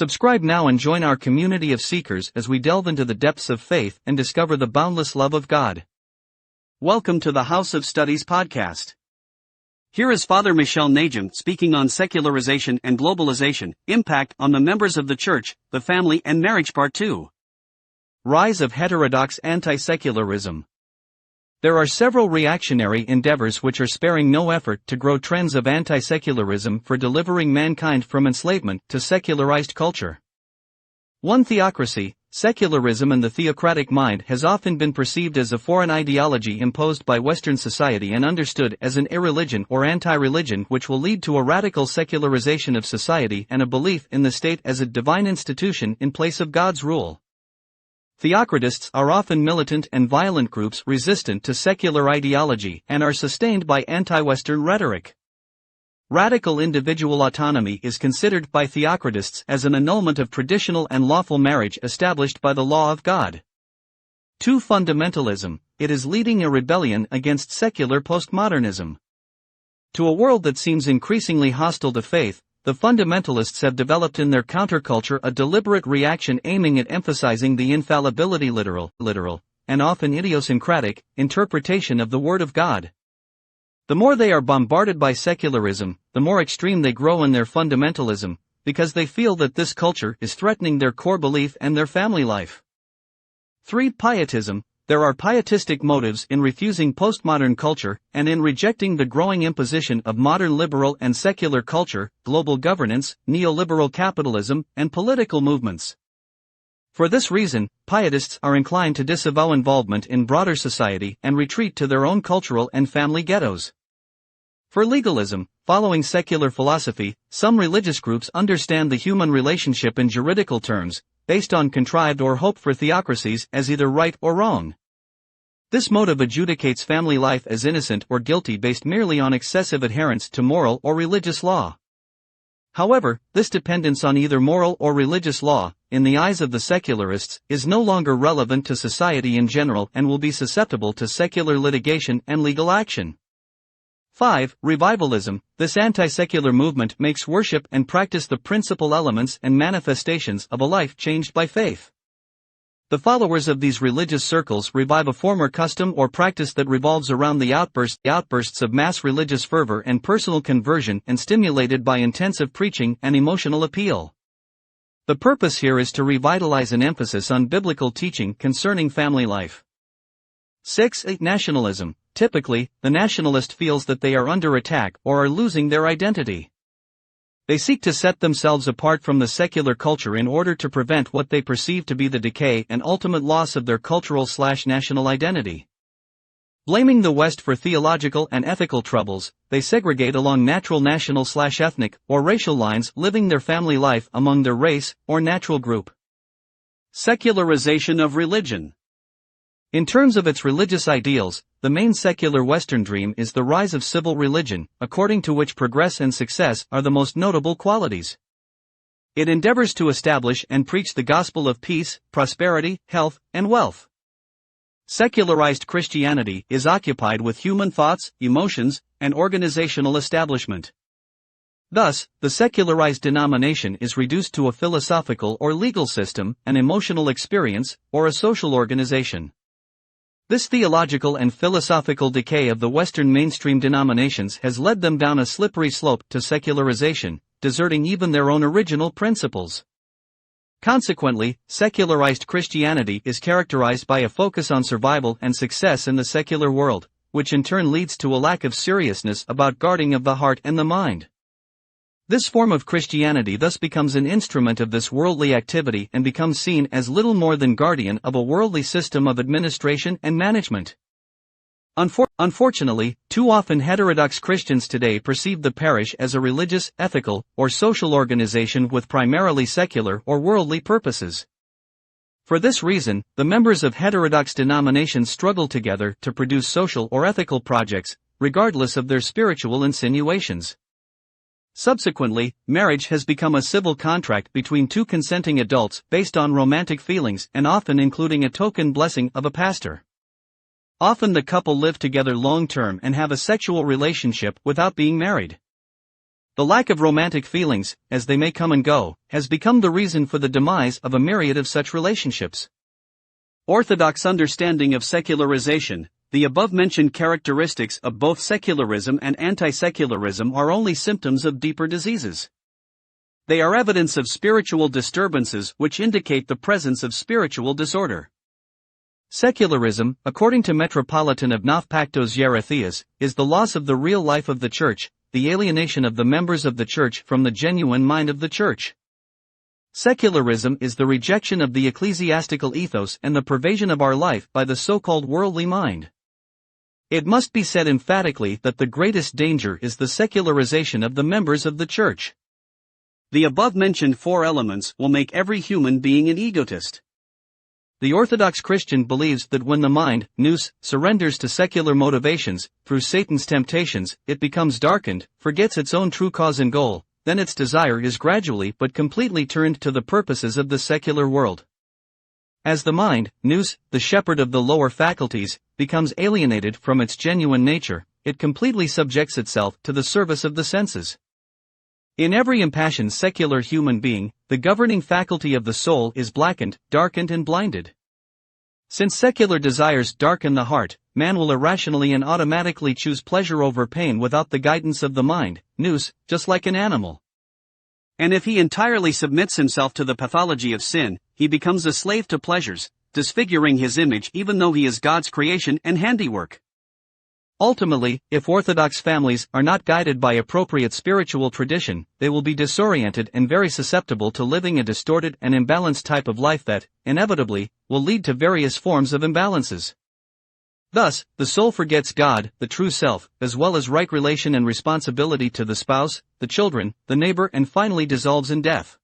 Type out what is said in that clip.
Subscribe now and join our community of seekers as we delve into the depths of faith and discover the boundless love of God. Welcome to the House of Studies podcast. Here is Father Michel Najim speaking on secularization and globalization, impact on the members of the Church, the family and marriage part 2. Rise of heterodox anti-secularism. There are several reactionary endeavors which are sparing no effort to grow trends of anti-secularism for delivering mankind from enslavement to secularized culture. 1. Theocracy. Secularism and the theocratic mind has often been perceived as a foreign ideology imposed by Western society and understood as an irreligion or anti-religion which will lead to a radical secularization of society and a belief in the state as a divine institution in place of God's rule. Theocratists are often militant and violent groups resistant to secular ideology and are sustained by anti-Western rhetoric. Radical individual autonomy is considered by theocratists as an annulment of traditional and lawful marriage established by the law of God. 2. Fundamentalism. It is leading a rebellion against secular postmodernism. To a world that seems increasingly hostile to faith, the fundamentalists have developed in their counterculture a deliberate reaction aiming at emphasizing the infallibility literal, and often idiosyncratic, interpretation of the Word of God. The more they are bombarded by secularism, the more extreme they grow in their fundamentalism, because they feel that this culture is threatening their core belief and their family life. 3. Pietism. There are pietistic motives in refusing postmodern culture and in rejecting the growing imposition of modern liberal and secular culture, global governance, neoliberal capitalism, and political movements. For this reason, pietists are inclined to disavow involvement in broader society and retreat to their own cultural and family ghettos. For legalism, following secular philosophy, some religious groups understand the human relationship in juridical terms, based on contrived or hoped-for theocracies as either right or wrong. This motive adjudicates family life as innocent or guilty based merely on excessive adherence to moral or religious law. However, this dependence on either moral or religious law, in the eyes of the secularists, is no longer relevant to society in general and will be susceptible to secular litigation and legal action. 5. Revivalism. This anti-secular movement makes worship and practice the principal elements and manifestations of a life changed by faith. The followers of these religious circles revive a former custom or practice that revolves around the outbursts of mass religious fervor and personal conversion and stimulated by intensive preaching and emotional appeal. The purpose here is to revitalize an emphasis on biblical teaching concerning family life. 6. Nationalism. Typically, the nationalist feels that they are under attack or are losing their identity. They seek to set themselves apart from the secular culture in order to prevent what they perceive to be the decay and ultimate loss of their cultural/national identity. Blaming the West for theological and ethical troubles, they segregate along natural national/ethnic or racial lines, living their family life among their race or natural group. Secularization of religion. In terms of its religious ideals, the main secular Western dream is the rise of civil religion, according to which progress and success are the most notable qualities. It endeavors to establish and preach the gospel of peace, prosperity, health, and wealth. Secularized Christianity is occupied with human thoughts, emotions, and organizational establishment. Thus, the secularized denomination is reduced to a philosophical or legal system, an emotional experience, or a social organization. This theological and philosophical decay of the Western mainstream denominations has led them down a slippery slope to secularization, deserting even their own original principles. Consequently, secularized Christianity is characterized by a focus on survival and success in the secular world, which in turn leads to a lack of seriousness about guarding of the heart and the mind. This form of Christianity thus becomes an instrument of this worldly activity and becomes seen as little more than guardian of a worldly system of administration and management. Unfortunately, too often heterodox Christians today perceive the parish as a religious, ethical, or social organization with primarily secular or worldly purposes. For this reason, the members of heterodox denominations struggle together to produce social or ethical projects, regardless of their spiritual insinuations. Subsequently, marriage has become a civil contract between two consenting adults based on romantic feelings and often including a token blessing of a pastor. Often the couple live together long-term and have a sexual relationship without being married. The lack of romantic feelings, as they may come and go, has become the reason for the demise of a myriad of such relationships. Orthodox understanding of secularization. The above-mentioned characteristics of both secularism and anti-secularism are only symptoms of deeper diseases. They are evidence of spiritual disturbances which indicate the presence of spiritual disorder. Secularism, according to Metropolitan of Nafpaktos Yeratheas, is the loss of the real life of the Church, the alienation of the members of the Church from the genuine mind of the Church. Secularism is the rejection of the ecclesiastical ethos and the pervasion of our life by the so-called worldly mind. It must be said emphatically that the greatest danger is the secularization of the members of the Church. The above-mentioned four elements will make every human being an egotist. The Orthodox Christian believes that when the mind, nous, surrenders to secular motivations, through Satan's temptations, it becomes darkened, forgets its own true cause and goal, then its desire is gradually but completely turned to the purposes of the secular world. As the mind, nous, the shepherd of the lower faculties, becomes alienated from its genuine nature, it completely subjects itself to the service of the senses. In every impassioned secular human being, the governing faculty of the soul is blackened, darkened and blinded. Since secular desires darken the heart, man will irrationally and automatically choose pleasure over pain without the guidance of the mind, nous, just like an animal. And if he entirely submits himself to the pathology of sin, he becomes a slave to pleasures, disfiguring his image even though he is God's creation and handiwork. Ultimately, if Orthodox families are not guided by appropriate spiritual tradition, they will be disoriented and very susceptible to living a distorted and imbalanced type of life that, inevitably, will lead to various forms of imbalances. Thus, the soul forgets God, the true self, as well as right relation and responsibility to the spouse, the children, the neighbor, and finally dissolves in death.